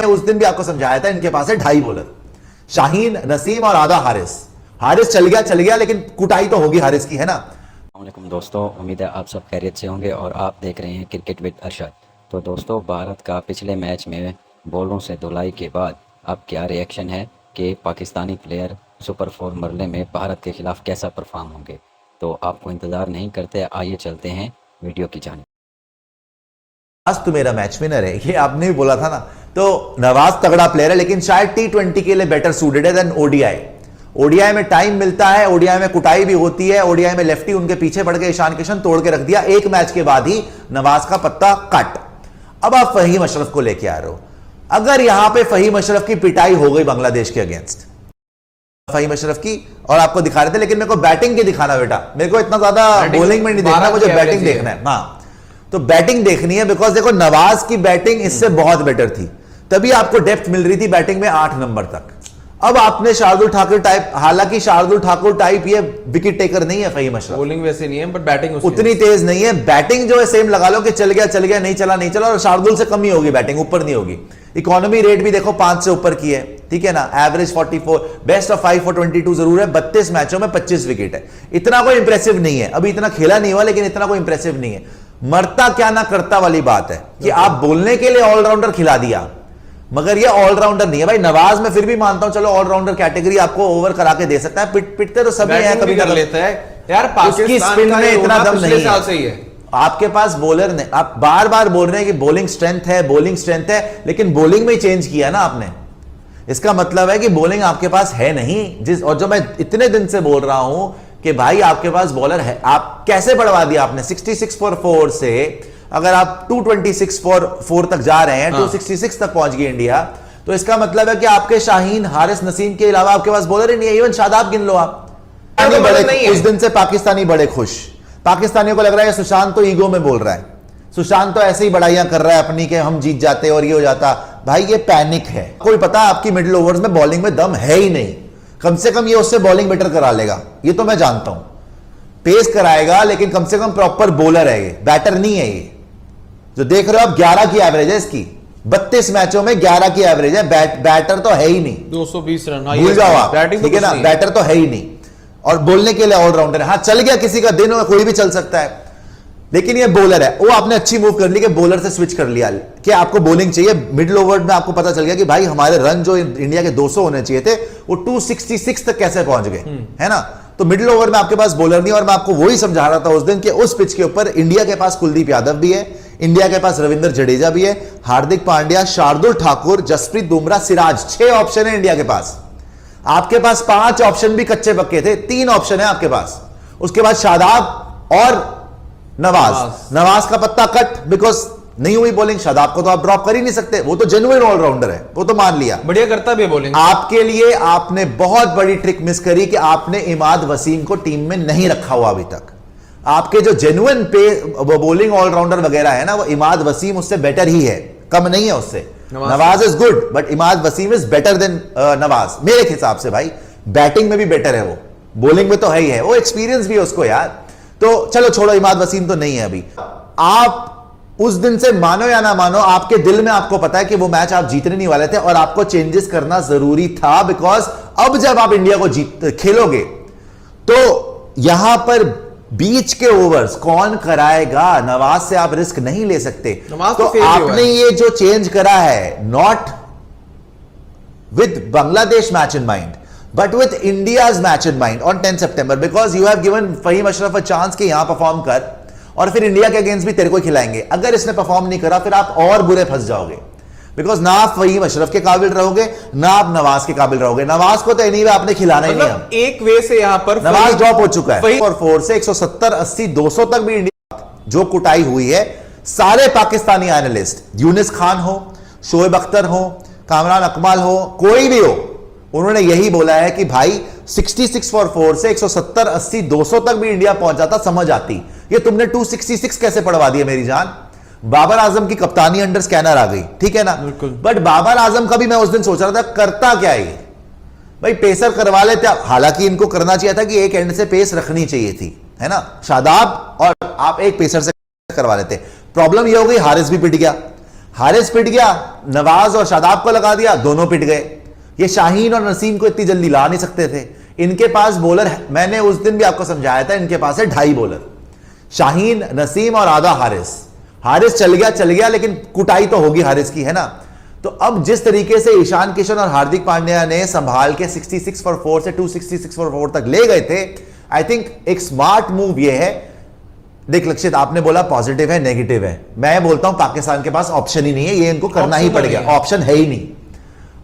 उस दिन भी आपको समझाया था, इनके पास है 2.5 बॉलर, शाहीन, नसीम और आधा हारिस। हारिस चल गया, लेकिन कुटाई तो होगी हारिस की, है ना। अस्सलामुअलैकुम दोस्तों, उम्मीद है आप सब खैरियत से होंगे और आप देख रहे हैं क्रिकेट विद अरशद। तो दोस्तों, भारत का पिछले मैच में बॉलों से धुलाई के बाद अब क्या रिएक्शन है कि पाकिस्तानी प्लेयर सुपर 4 मरले में भारत के खिलाफ कैसा परफॉर्म होंगे। तो आपको इंतज़ार नहीं करते, आइए चलते हैं वीडियो की जानिब। आज तो मेरा मैच विनर है, ये आपने भी बोला था ना। तो नवाज तगड़ा प्लेयर है, लेकिन शायद T20 के लिए बेटर सूटेड है देन ओडीआई। ओडीआई में टाइम मिलता है, ओडीआई में कुटाई भी होती है। ओडीआई में लेफ्टी उनके पीछे पड़ गए, ईशान किशन तोड़ के रख दिया, एक मैच के बाद ही नवाज का पत्ता कट। अब आप फहीम अशरफ को लेके आ रहे हो। अगर यहां पे फहीम अशरफ की पिटाई हो गई बांग्लादेश के अगेंस्ट, फहीम अशरफ की, और आपको दिखा रहे थे, लेकिन मेरे को बैटिंग की दिखाना बेटा, मेरे को इतना ज्यादा बॉलिंग में नहीं देखना, मुझे बैटिंग देखना है। हाँ, तो बैटिंग देखनी है, बिकॉज देखो नवाज की बैटिंग इससे बहुत बेटर थी, तभी आपको डेप्थ मिल रही थी बैटिंग में 8 नंबर तक। अब आपने शार्दुल ठाकुर टाइप, हालांकि शार्दुल ठाकुर टाइप ये विकेट टेकर नहीं है फहीम अशरफ, बॉलिंग वैसे नहीं है, बट बैटिंग उतनी तेज नहीं है। बैटिंग जो है सेम लगा लो कि चल गया, नहीं चला, और शार्दुल से कम ही होगी बैटिंग, ऊपर नहीं होगी। इकोनॉमी रेट भी देखो 5 से ऊपर की है, ठीक है ना। एवरेज 44, बेस्ट ऑफ 5 for 22 जरूर है। 32 मैचों में 25 विकेट है, इतना कोई इंप्रेसिव नहीं है। अभी इतना खेला नहीं हुआ, लेकिन इतना कोई इंप्रेसिव नहीं है। मरता क्या ना करता वाली बात है कि आप बोलने के लिए ऑलराउंडर खिला दिया, मगर ये ऑलराउंडर नहीं है भाई। नवाज में फिर भी मानता हूं, चलो ऑलराउंडर कैटेगरी आपको ओवर करा के दे सकता है, पिटते तो सभी हैं, कभी कर लेता है यार। उसकी स्पिन में इतना दम नहीं साल से ही है। आपके पास बॉलर ने, आप बार बार बोल रहे हैं कि बॉलिंग स्ट्रेंथ है, लेकिन बॉलिंग में चेंज किया ना आपने। इसका मतलब है कि बॉलिंग आपके पास है नहीं। और जो मैं इतने दिन से बोल रहा हूं कि भाई आपके पास बॉलर है, आप कैसे बढ़वा दिया आपने 66 for 4 से। अगर आप 226 for 4 तक जा रहे हैं, 266 तक पहुंच गई इंडिया, तो इसका मतलब है कि आपके शाहीन, हारिस, नसीम के अलावा आपके पास बॉलर ही नहीं है। इवन शादाब गिन लो आप। उस दिन से पाकिस्तानी बड़े खुश, पाकिस्तानियों को लग रहा है सुशांत तो ईगो में बोल रहा है, सुशांत तो ऐसे ही बड़ाइयां कर रहा है अपनी के हम जीत जाते और ये हो जाता। भाई ये पैनिक है। कोई पता आपकी मिडिल ओवर्स में बॉलिंग में दम है ही नहीं, कम से कम ये उससे बॉलिंग बेटर करा लेगा, ये तो मैं जानता हूं। पेस कराएगा, लेकिन कम से कम प्रॉपर बॉलर है ये, बैटर नहीं है ये। जो देख रहे हो आप, 11 की एवरेज है इसकी, 32 मैचों में 11 की एवरेज है। बैटर तो है ही नहीं, 220 रन भूल जाओ आप, ठीक है ना। बैटर तो है ही नहीं, और बोलने के लिए ऑलराउंडर है। हाँ, चल गया किसी का दिन, कोई भी चल सकता है, लेकिन ये बॉलर है। वो आपने अच्छी मूव कर ली कि बॉलर से स्विच कर लिया कि आपको बॉलिंग चाहिए। मिडिल ओवर में आपको पता चल गया कि भाई हमारे रन जो इंडिया के 200 होने चाहिए थे, वो 266 तक कैसे पहुंच गए, है ना। तो मिडिल ओवर में आपके पास बॉलर नहीं। और मैं आपको वही समझा रहा था उस दिन कि उस पिच के ऊपर इंडिया के पास कुलदीप यादव भी है, इंडिया के पास रविंद्र जडेजा भी है, हार्दिक पांड्या, शार्दुल ठाकुर, जसप्रीत बुमराह, सिराज, 6 ऑप्शन है इंडिया के पास। आपके पास 5 ऑप्शन भी कच्चे पक्के थे, 3 ऑप्शन है आपके पास। उसके बाद शादाब और नवाज का पत्ता कट, बिकॉज नहीं हुई बॉलिंग। शादाब को तो आप ड्रॉप कर ही नहीं सकते, वो तो जेन्युइन ऑलराउंडर है, वो तो मान लिया, बढ़िया करता भी है बॉलिंग। आपके लिए आपने बहुत बड़ी ट्रिक मिस करी कि आपने इमाद वसीम को टीम में नहीं रखा हुआ अभी तक। आपके जो जेन्युइन बॉलिंग ऑलराउंडर वगैरह है ना, वो इमाद वसीम उससे बेटर ही है, कम नहीं है उससे। Nawaz is good, but Imad Wasim is better than Nawaz मेरे हिसाब से। भाई बैटिंग में भी बेटर है वो, बॉलिंग में तो है ही है, वो एक्सपीरियंस भी है उसको यार। तो चलो छोड़ो, इमाद वसीम तो नहीं है अभी। आप उस दिन से मानो या ना मानो, आपके दिल में आपको पता है कि वो मैच आप जीतने नहीं वाले थे, और आपको चेंजेस करना जरूरी था। बिकॉज अब जब आप इंडिया को खेलोगे, तो यहां पर बीच के ओवर्स कौन कराएगा? नवाज से आप रिस्क नहीं ले सकते। तो आपने ये जो चेंज करा है, not with Bangladesh match in mind, but with India's match in mind on 10 September, because you have given Faheem Ashraf a chance कि यहां परफॉर्म कर, और फिर इंडिया के अगेंस्ट भी तेरे को खिलाएंगे। अगर इसने परफॉर्म नहीं करा, फिर आप और बुरे फंस जाओगे, बिकॉज ना आप फहीम अशरफ के काबिल रहोगे, ना आप नवाज के काबिल रहोगे। नवाज को तो एनीवे आपने खिलाना ही नहीं। हम एक वे से यहां पर नवाज ड्रॉप हो चुका है, और 4 से 170, 80, 200 तक भी इंडिया जो कुटाई हुई है। सारे पाकिस्तानी एनालिस्ट, यूनिस खान हो, शोएब अख्तर हो, कामरान अकमल हो, कोई भी हो, उन्होंने यही बोला है कि भाई 66 for 4 से 170, 80, 200 तक भी इंडिया पहुंच जाता, समझ आती। ये तुमने 266 कैसे पढ़वा दिया मेरी जान? बाबर आजम की कप्तानी अंडर स्कैनर आ गई, ठीक है ना। बट बाबर आजम का भी मैं उस दिन सोच रहा था, करता क्या है भाई, पेसर करवा लेते। हालांकि इनको करना चाहिए था कि एक एंड से पेस रखनी चाहिए थी, है ना, शादाब, और आप एक पेसर से करवा लेते। प्रॉब्लम ये हो गई, हारिस भी पिट गया। हारिस पिट गया, नवाज और शादाब को लगा दिया, दोनों पिट गए। ये शाहीन और नसीम को इतनी जल्दी ला नहीं सकते थे। इनके पास बॉलर, मैंने उस दिन भी आपको समझाया था, इनके पास है 2.5 बॉलर, शाहीन, नसीम और आधा हारिस। हारिस चल गया, लेकिन कुटाई तो होगी हारिस की, है ना। तो अब जिस तरीके से ईशान किशन और हार्दिक पांड्या ने संभाल के 66 फॉर 4 से 266 फॉर 4 तक ले गए थे, आई थिंक एक स्मार्ट मूव ये है। देख लक्षित, आपने बोला पॉजिटिव है, नेगेटिव है, मैं बोलता हूं पाकिस्तान के पास ऑप्शन ही नहीं है, ये इनको करना ही पड़ेगा, ऑप्शन है ही नहीं।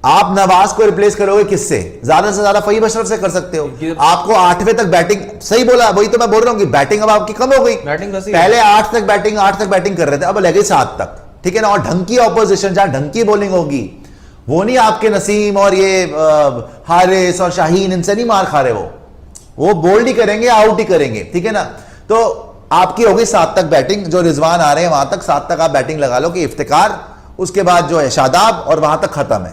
आप नवाज को रिप्लेस करोगे किससे? ज्यादा से ज्यादा फहीम अशरफ से कर सकते हो। आपको 8वें तक बैटिंग, सही बोला, वही तो मैं बोल रहा हूं कि बैटिंग अब आपकी कम हो गई। पहले 8 तक बैटिंग कर रहे थे, अब लगे 7 तक, ठीक है ना। और ढंग की ऑपोजिशन, जहां ढंग की बॉलिंग होगी, वो नहीं आपके नसीम और ये हारिस और शाहीन, इनसे नहीं मार खा रहे, वो बोल्ड ही करेंगे, आउट ही करेंगे, ठीक है ना। तो आपकी होगी 7 तक बैटिंग, जो रिजवान आ रहे हैं वहां तक 7 तक आप बैटिंग लगा लो कि इफ्तिकार, उसके बाद जो है शादाब, और वहां तक खत्म है,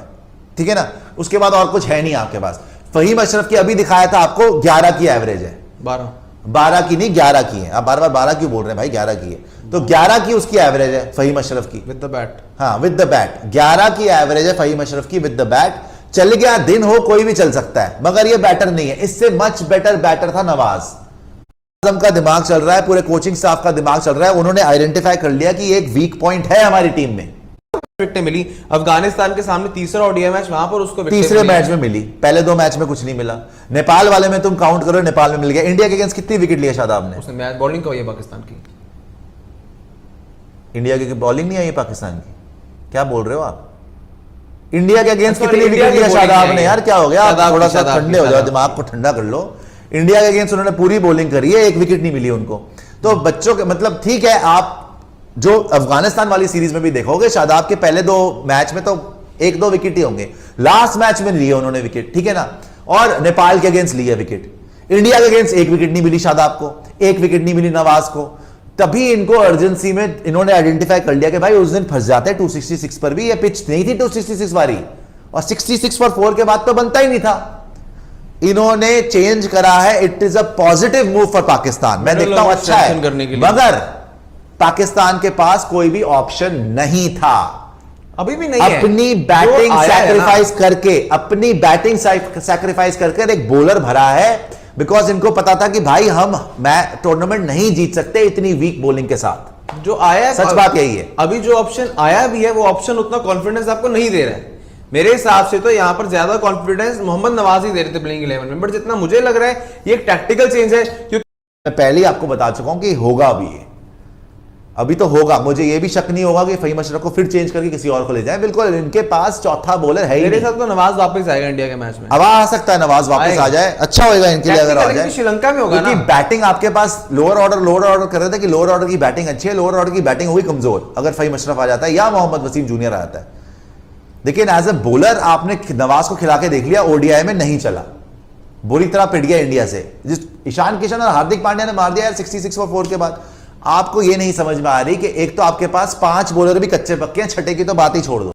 ठीक है ना। उसके बाद और कुछ है नहीं आपके पास। फहीम अशरफ की अभी दिखाया था आपको 11 की एवरेज है, 12 की नहीं 11 की है। आप बार बार 12 क्यों बोल रहे हैं भाई? 11 की है, तो 11 की उसकी एवरेज है फहीम अशरफ की विद द बैट। हाँ, विद द बैट 11 की एवरेज है फहीम अशरफ की विद द बैट। चल गया, दिन हो, कोई भी चल सकता है, मगर ये बैटर नहीं है। इससे मच बेटर बैटर था नवाज। आजम का दिमाग चल रहा है, पूरे कोचिंग स्टाफ का दिमाग चल रहा है। उन्होंने आइडेंटिफाई कर लिया कि एक वीक पॉइंट है हमारी टीम में। विकेटें मिली अफगानिस्तान के सामने, तीसरा ओडीआई मैच, वहां पर उसको तीसरे मैच में मिली, पहले 2 मैच में कुछ नहीं मिला। नेपाल वाले में तुम काउंट करो, नेपाल में मिल गया। इंडिया के अगेंस्ट कितनी विकेट लिया शादाब ने? उसने मैच बॉलिंग का, पाकिस्तान की, इंडिया की बॉलिंग नहीं आई है पाकिस्तान की। क्या बोल रहे हो आप? इंडिया के अगेंस्ट कितनी विकेट लिया शादाब ने? यार क्या हो गया? आप थोड़ा सा ठंडे हो जाओ, दिमाग को ठंडा कर लो। इंडिया के अगेंस्ट उन्होंने पूरी बॉलिंग करी है, 1 विकेट नहीं मिली उनको। तो बच्चों के मतलब ठीक है, आप जो अफगानिस्तान वाली सीरीज में भी देखोगे, शादाब के पहले 2 मैच में तो 1-2 विकेट ही होंगे, लास्ट मैच में लिए उन्होंने विकेट, ठीक है ना। और नेपाल के अगेंस्ट लिए विकेट। इंडिया के अगेंस्ट 1 विकेट नहीं मिली शादाब को, 1 विकेट नहीं मिली नवाज को। तभी इनको अर्जेंसी में इन्होंने आइडेंटिफाई कर लिया कि भाई उस दिन फंस जाते 266 पर भी, ये पिच नहीं थी 266 वाली, और 66 फॉर 4 के बाद तो बनता ही नहीं था। इन्होंने चेंज करा है, it is a positive move for Pakistan. मैं देखता हूं अच्छा है, मगर पाकिस्तान के पास कोई भी ऑप्शन नहीं था, अभी भी नहीं अपनी बैटिंग सैक्रिफाइस करके, अपनी बैटिंग सैक्रिफाइस करके एक बॉलर भरा है, बिकॉज इनको पता था कि भाई हम टूर्नामेंट नहीं जीत सकते इतनी वीक बॉलिंग के साथ। जो आया, सच बात यही है। अभी जो ऑप्शन आया भी है, वो ऑप्शन उतना कॉन्फिडेंस आपको नहीं दे रहा है। मेरे हिसाब से तो यहां पर ज्यादा कॉन्फिडेंस मोहम्मद नवाज ही दे रहे थे प्लेइंग 11 में, बट जितना मुझे लग रहा है ये एक टैक्टिकल चेंज है, क्योंकि मैं पहले ही आपको बता चुका हूं कि होगा अभी, ये अभी तो होगा। मुझे ये भी शक नहीं होगा कि फहीम अशरफ को फिर चेंज करके किसी और को ले जाए। बिल्कुल, इनके पास चौथा बॉलर है ही मेरे नहीं। साथ तो नवाज वापस आएगा इंडिया के मैच में। अब आ सकता है नवाज वापस आ जाए, अच्छा होगा इनके लिए अगर आ जाए। श्रीलंका में होगा ना, क्योंकि बैटिंग आपके पास लोअर ऑर्डर कर रहे थे कि लोअर ऑर्डर की बैटिंग अच्छी है, लोअर ऑर्डर की बैटिंग हुई कमजोर अगर फहीम अशरफ आ जाता है या मोहम्मद वसीम जूनियर आ जाता है। लेकिन एज ए बॉलर आपने नवाज को खिला के देख लिया, ओडीआई में नहीं चला, बुरी तरह पिट गया इंडिया से। जिस ईशान किशन और हार्दिक पांड्या ने मार दिया यार 66 फॉर 4 के बाद। आपको ये नहीं समझ में आ रही कि एक तो आपके पास 5 बॉलर भी कच्चे पक्के हैं, छठे की तो बात ही छोड़ दो।